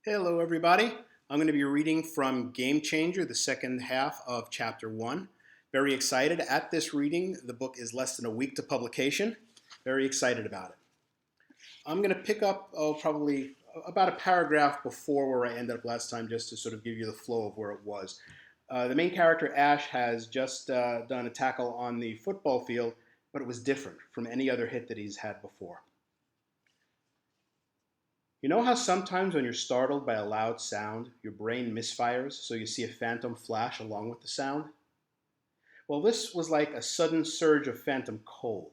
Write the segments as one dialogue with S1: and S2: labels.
S1: Hello, everybody. I'm going to be reading from Game Changer, the second half of Chapter 1. Very excited. At this reading, the book is less than a week to publication. Very excited about it. I'm going to pick up, probably about a paragraph before where I ended up last time, just to sort of give you the flow of where it was. The main character, Ash, has just done a tackle on the football field, but it was different from any other hit that he's had before. You know how sometimes when you're startled by a loud sound, your brain misfires so you see a phantom flash along with the sound? Well, this was like a sudden surge of phantom cold.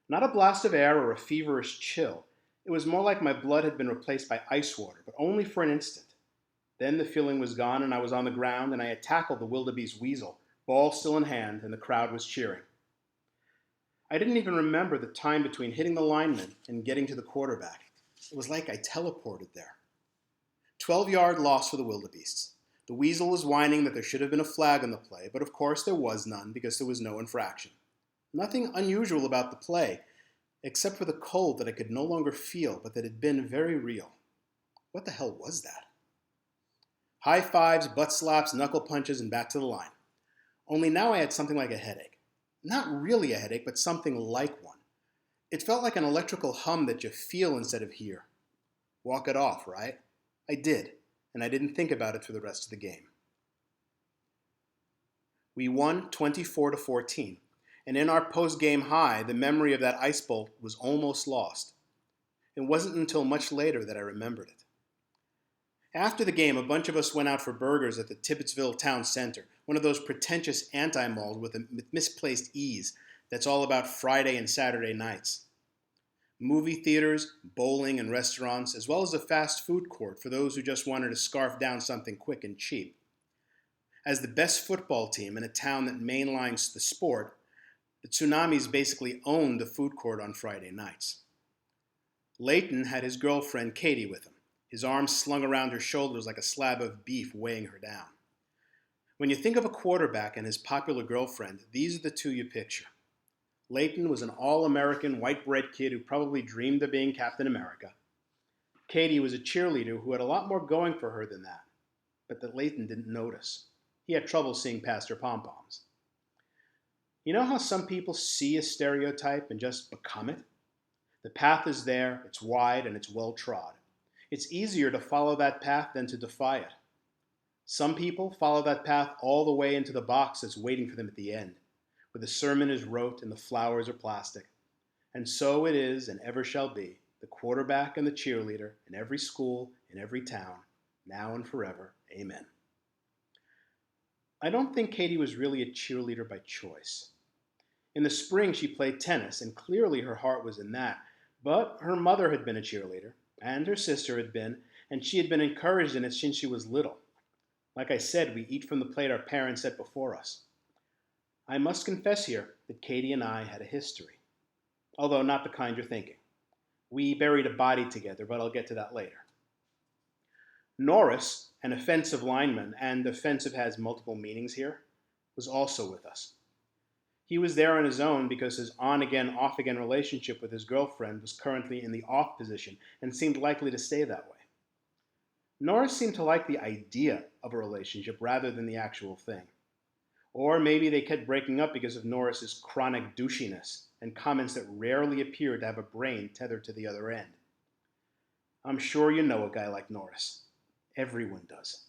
S1: Not a blast of air or a feverish chill. It was more like my blood had been replaced by ice water, but only for an instant. Then the feeling was gone and I was on the ground and I had tackled the wildebeest weasel, ball still in hand, and the crowd was cheering. I didn't even remember the time between hitting the lineman and getting to the quarterback. It was like I teleported there. 12-yard loss for the wildebeests. The weasel was whining that there should have been a flag on the play, but of course there was none because there was no infraction. Nothing unusual about the play, except for the cold that I could no longer feel, but that had been very real. What the hell was that? High fives, butt slaps, knuckle punches, and back to the line. Only now I had something like a headache. Not really a headache, but something like one. It felt like an electrical hum that you feel instead of hear. Walk it off, right? I did, and I didn't think about it for the rest of the game. We won 24-14, and in our post-game high, the memory of that ice bolt was almost lost. It wasn't until much later that I remembered it. After the game, a bunch of us went out for burgers at the Tippetsville Town Center, one of those pretentious anti-malls with misplaced ease that's all about Friday and Saturday nights. Movie theaters, bowling, and restaurants, as well as a fast food court for those who just wanted to scarf down something quick and cheap. As the best football team in a town that mainlines the sport, the Tsunamis basically owned the food court on Friday nights. Leighton had his girlfriend Katie with him, his arms slung around her shoulders like a slab of beef weighing her down. When you think of a quarterback and his popular girlfriend, these are the two you picture. Leighton was an all-American, white-bread kid who probably dreamed of being Captain America. Katie was a cheerleader who had a lot more going for her than that, but that Leighton didn't notice. He had trouble seeing past her pom-poms. You know how some people see a stereotype and just become it? The path is there, it's wide, and it's well-trod. It's easier to follow that path than to defy it. Some people follow that path all the way into the box that's waiting for them at the end, where the sermon is rote and the flowers are plastic. And so it is and ever shall be, the quarterback and the cheerleader in every school, in every town, now and forever. Amen. I don't think Katie was really a cheerleader by choice. In the spring, she played tennis, and clearly her heart was in that. But her mother had been a cheerleader, and her sister had been, and she had been encouraged in it since she was little. Like I said, we eat from the plate our parents set before us. I must confess here that Katie and I had a history, although not the kind you're thinking. We buried a body together, but I'll get to that later. Norris, an offensive lineman, and offensive has multiple meanings here, was also with us. He was there on his own because his on-again, off-again relationship with his girlfriend was currently in the off position and seemed likely to stay that way. Norris seemed to like the idea of a relationship rather than the actual thing. Or maybe they kept breaking up because of Norris's chronic douchiness and comments that rarely appeared to have a brain tethered to the other end. I'm sure you know a guy like Norris. Everyone does.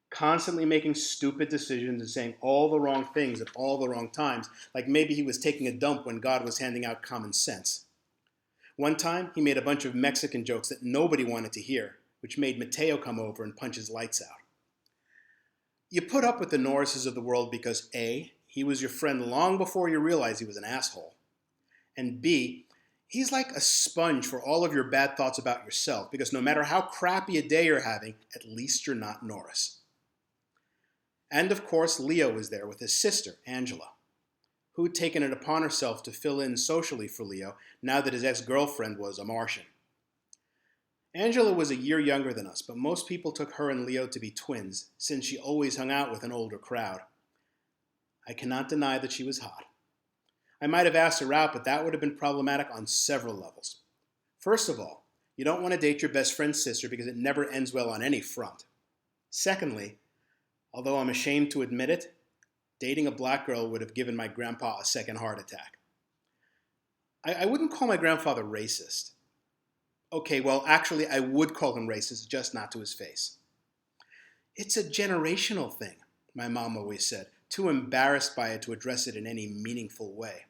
S1: Constantly making stupid decisions and saying all the wrong things at all the wrong times, like maybe he was taking a dump when God was handing out common sense. One time, he made a bunch of Mexican jokes that nobody wanted to hear, which made Mateo come over and punch his lights out. You put up with the Norrises of the world because A, he was your friend long before you realized he was an asshole, and B, he's like a sponge for all of your bad thoughts about yourself because no matter how crappy a day you're having, at least you're not Norris. And of course, Leo was there with his sister, Angela, who'd taken it upon herself to fill in socially for Leo now that his ex-girlfriend was a Martian. Angela was a year younger than us, but most people took her and Leo to be twins, since she always hung out with an older crowd. I cannot deny that she was hot. I might have asked her out, but that would have been problematic on several levels. First of all, You don't want to date your best friend's sister because it never ends well on any front. Secondly, although I'm ashamed to admit it, dating a black girl would have given my grandpa a second heart attack. I wouldn't call my grandfather racist. Okay, well, actually, I would call him racist, just not to his face. It's a generational thing, my mom always said, too embarrassed by it to address it in any meaningful way.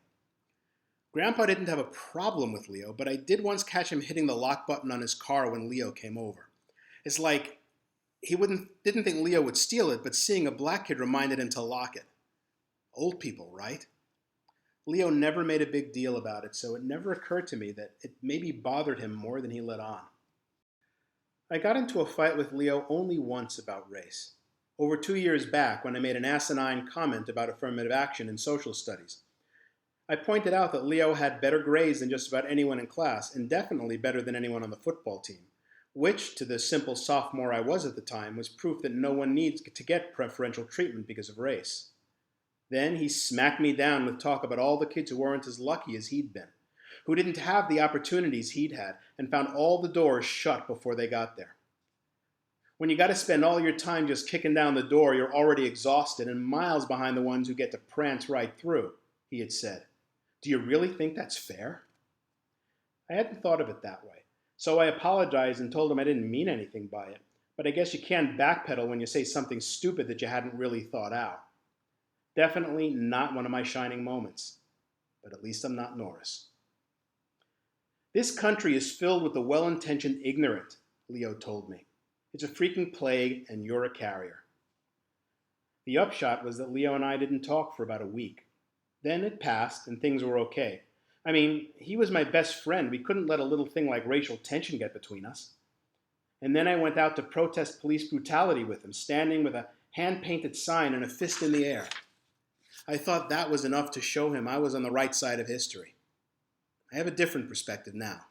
S1: Grandpa didn't have a problem with Leo, but I did once catch him hitting the lock button on his car when Leo came over. It's like he didn't think Leo would steal it, but seeing a black kid reminded him to lock it. Old people, right? Leo never made a big deal about it, so it never occurred to me that it maybe bothered him more than he let on. I got into a fight with Leo only once about race. Over 2 years back, when I made an asinine comment about affirmative action in social studies. I pointed out that Leo had better grades than just about anyone in class, and definitely better than anyone on the football team, which, to the simple sophomore I was at the time, was proof that no one needs to get preferential treatment because of race. Then he smacked me down with talk about all the kids who weren't as lucky as he'd been, who didn't have the opportunities he'd had, and found all the doors shut before they got there. When you got to spend all your time just kicking down the door, you're already exhausted and miles behind the ones who get to prance right through, he had said. Do you really think that's fair? I hadn't thought of it that way, so I apologized and told him I didn't mean anything by it, but I guess you can't backpedal when you say something stupid that you hadn't really thought out. Definitely not one of my shining moments, but at least I'm not Norris. This country is filled with the well-intentioned ignorant, Leo told me. It's a freaking plague, and you're a carrier. The upshot was that Leo and I didn't talk for about a week. Then it passed, and things were okay. I mean, he was my best friend. We couldn't let a little thing like racial tension get between us. And then I went out to protest police brutality with him, standing with a hand-painted sign and a fist in the air. I thought that was enough to show him I was on the right side of history. I have a different perspective now.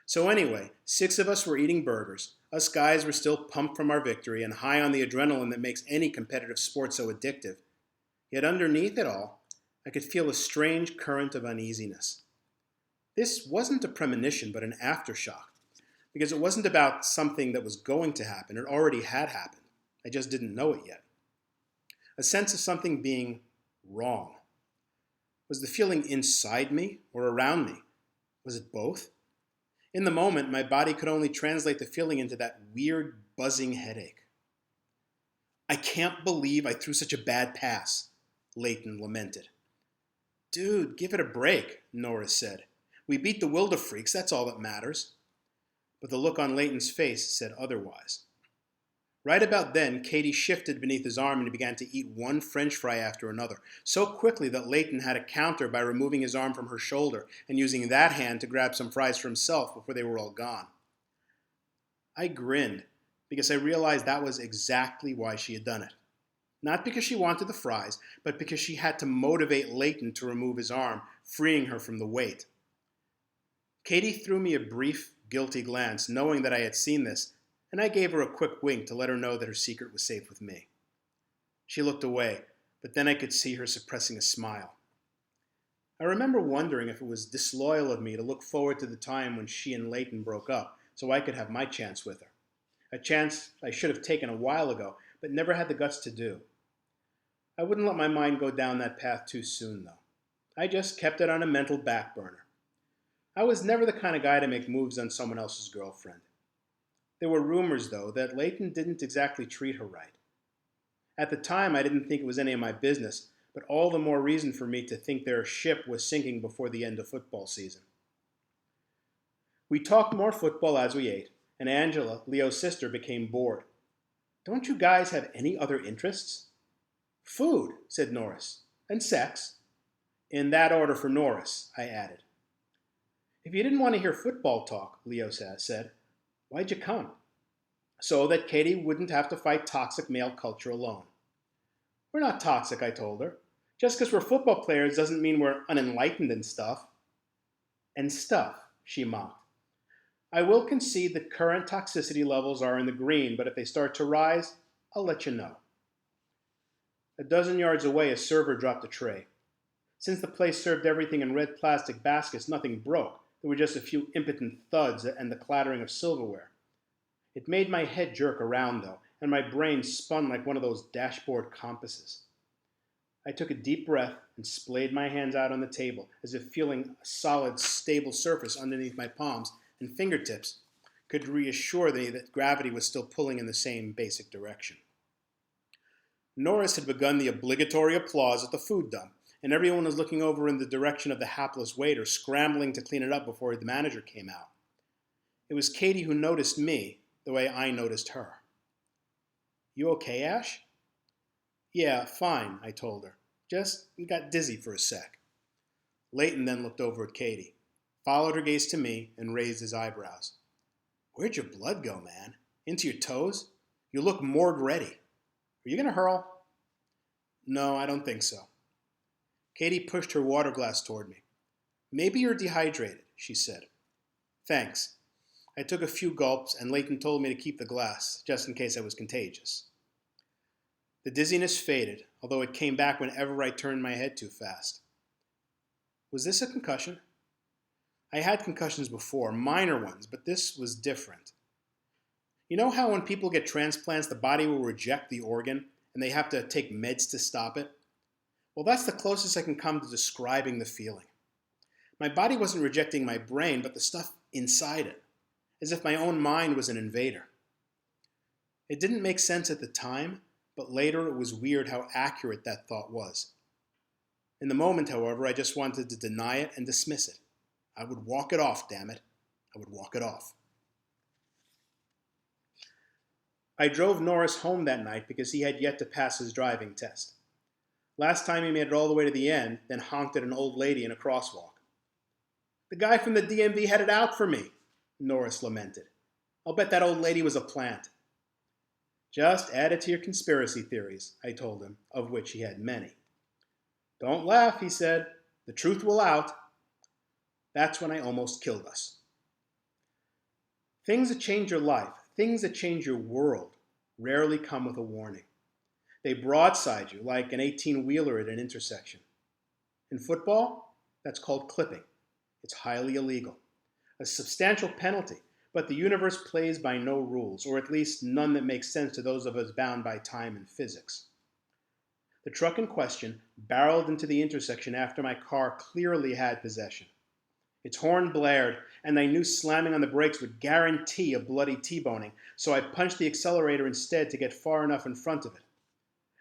S1: So anyway, 6 of us were eating burgers. Us guys were still pumped from our victory and high on the adrenaline that makes any competitive sport so addictive. Yet underneath it all, I could feel a strange current of uneasiness. This wasn't a premonition, but an aftershock, because it wasn't about something that was going to happen. It already had happened. I just didn't know it yet. A sense of something being wrong. Was the feeling inside me or around me? Was it both? In the moment, my body could only translate the feeling into that weird, buzzing headache. I can't believe I threw such a bad pass, Leighton lamented. Dude, give it a break, Norris said. We beat the Wilder Freaks, that's all that matters. But the look on Leighton's face said otherwise. Right about then, Katie shifted beneath his arm and began to eat one French fry after another, so quickly that Leighton had to counter by removing his arm from her shoulder and using that hand to grab some fries for himself before they were all gone. I grinned, because I realized that was exactly why she had done it. Not because she wanted the fries, but because she had to motivate Leighton to remove his arm, freeing her from the weight. Katie threw me a brief, guilty glance, knowing that I had seen this, and I gave her a quick wink to let her know that her secret was safe with me. She looked away, but then I could see her suppressing a smile. I remember wondering if it was disloyal of me to look forward to the time when she and Leighton broke up so I could have my chance with her. A chance I should have taken a while ago, but never had the guts to do. I wouldn't let my mind go down that path too soon, though. I just kept it on a mental back burner. I was never the kind of guy to make moves on someone else's girlfriend. There were rumors, though, that Leighton didn't exactly treat her right. At the time, I didn't think it was any of my business, but all the more reason for me to think their ship was sinking before the end of football season. We talked more football as we ate, and Angela, Leo's sister, became bored. Don't you guys have any other interests? Food, said Norris, and sex. In that order for Norris, I added. If you didn't want to hear football talk, Leo said, why'd you come? So that Katie wouldn't have to fight toxic male culture alone. We're not toxic, I told her. Just because we're football players doesn't mean we're unenlightened and stuff. And stuff, she mocked. I will concede that current toxicity levels are in the green, but if they start to rise, I'll let you know. A dozen yards away, a server dropped a tray. Since the place served everything in red plastic baskets, nothing broke. There were just a few impotent thuds and the clattering of silverware. It made my head jerk around, though, and my brain spun like one of those dashboard compasses. I took a deep breath and splayed my hands out on the table, as if feeling a solid, stable surface underneath my palms and fingertips could reassure me that gravity was still pulling in the same basic direction. Norris had begun the obligatory applause at the food dump, and everyone was looking over in the direction of the hapless waiter, scrambling to clean it up before the manager came out. It was Katie who noticed me the way I noticed her. "You okay, Ash?" "Yeah, fine," I told her. "Just got dizzy for a sec." Leighton then looked over at Katie, followed her gaze to me, and raised his eyebrows. "Where'd your blood go, man? Into your toes? You look morgue ready. Are you going to hurl?" "No, I don't think so." Katie pushed her water glass toward me. "Maybe you're dehydrated," she said. "Thanks." I took a few gulps, and Leighton told me to keep the glass, just in case I was contagious. The dizziness faded, although it came back whenever I turned my head too fast. Was this a concussion? I had concussions before, minor ones, but this was different. You know how when people get transplants, the body will reject the organ, and they have to take meds to stop it? Well, that's the closest I can come to describing the feeling. My body wasn't rejecting my brain, but the stuff inside it, as if my own mind was an invader. It didn't make sense at the time, but later it was weird how accurate that thought was. In the moment, however, I just wanted to deny it and dismiss it. I would walk it off, damn it. I would walk it off. I drove Norris home that night because he had yet to pass his driving test. Last time he made it all the way to the end, then honked at an old lady in a crosswalk. "The guy from the DMV had it out for me," Norris lamented. "I'll bet that old lady was a plant." "Just add it to your conspiracy theories," I told him, of which he had many. "Don't laugh," he said. "The truth will out." That's when I almost killed us. Things that change your life, things that change your world, rarely come with a warning. They broadside you like an 18-wheeler at an intersection. In football, that's called clipping. It's highly illegal. A substantial penalty, but the universe plays by no rules, or at least none that make sense to those of us bound by time and physics. The truck in question barreled into the intersection after my car clearly had possession. Its horn blared, and I knew slamming on the brakes would guarantee a bloody T-boning, so I punched the accelerator instead to get far enough in front of it.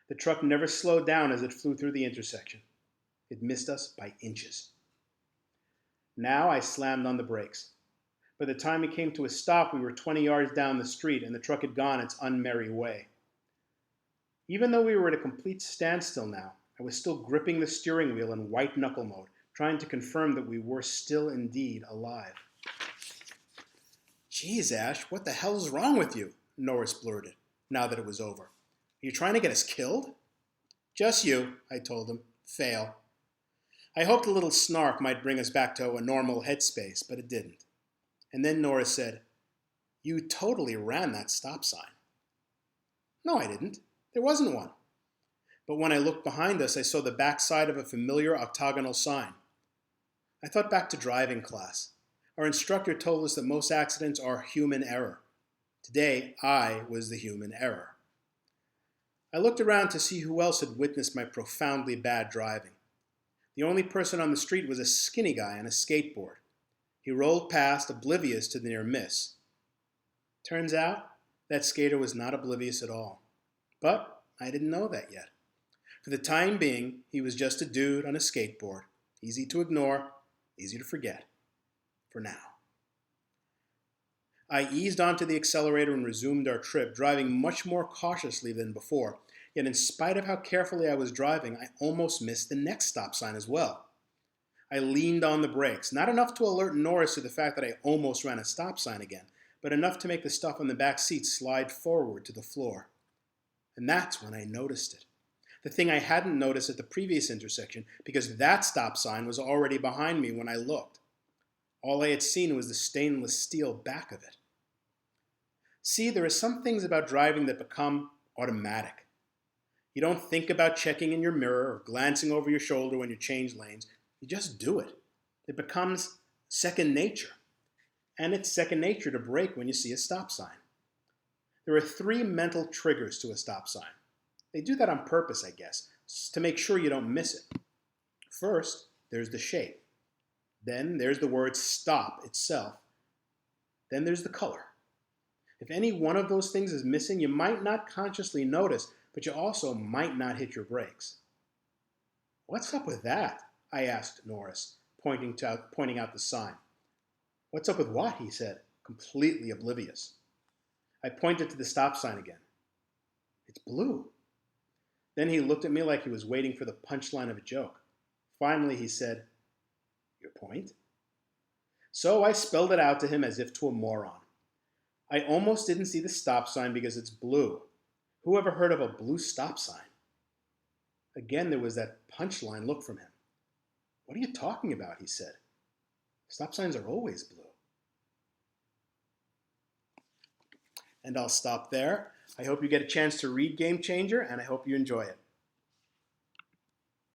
S1: The truck never slowed down as it flew through the intersection. It missed us by inches. Now I slammed on the brakes. By the time we came to a stop, we were 20 yards down the street, and the truck had gone its unmerry way. Even though we were at a complete standstill now, I was still gripping the steering wheel in white knuckle mode, trying to confirm that we were still indeed alive. "Geez, Ash, what the hell's wrong with you?" Norris blurted, now that it was over. "Are you trying to get us killed?" "Just you," I told him. "Fail." I hoped a little snark might bring us back to a normal headspace, but it didn't. And then Norris said, "You totally ran that stop sign." "No, I didn't. There wasn't one." But when I looked behind us, I saw the backside of a familiar octagonal sign. I thought back to driving class. Our instructor told us that most accidents are human error. Today, I was the human error. I looked around to see who else had witnessed my profoundly bad driving. The only person on the street was a skinny guy on a skateboard. He rolled past, oblivious to the near miss. Turns out, that skater was not oblivious at all. But I didn't know that yet. For the time being, he was just a dude on a skateboard. Easy to ignore, easy to forget. For now. I eased onto the accelerator and resumed our trip, driving much more cautiously than before. Yet in spite of how carefully I was driving, I almost missed the next stop sign as well. I leaned on the brakes, not enough to alert Norris to the fact that I almost ran a stop sign again, but enough to make the stuff on the back seat slide forward to the floor. And that's when I noticed it. The thing I hadn't noticed at the previous intersection, because that stop sign was already behind me when I looked. All I had seen was the stainless steel back of it. See, there are some things about driving that become automatic. You don't think about checking in your mirror or glancing over your shoulder when you change lanes. You just do it. It becomes second nature. And it's second nature to brake when you see a stop sign. There are 3 mental triggers to a stop sign. They do that on purpose, I guess, to make sure you don't miss it. First, there's the shape. Then there's the word stop itself. Then there's the color. If any one of those things is missing, you might not consciously notice, but you also might not hit your brakes. "What's up with that?" I asked Norris, pointing out the sign. "What's up with what?" he said, completely oblivious. I pointed to the stop sign again. "It's blue." Then he looked at me like he was waiting for the punchline of a joke. Finally, he said, "Your point?" So I spelled it out to him as if to a moron. I almost didn't see the stop sign because it's blue. Who ever heard of a blue stop sign? Again, there was that punchline look from him. "What are you talking about?" he said. "Stop signs are always blue." And I'll stop there. I hope you get a chance to read Game Changer, and I hope you enjoy it.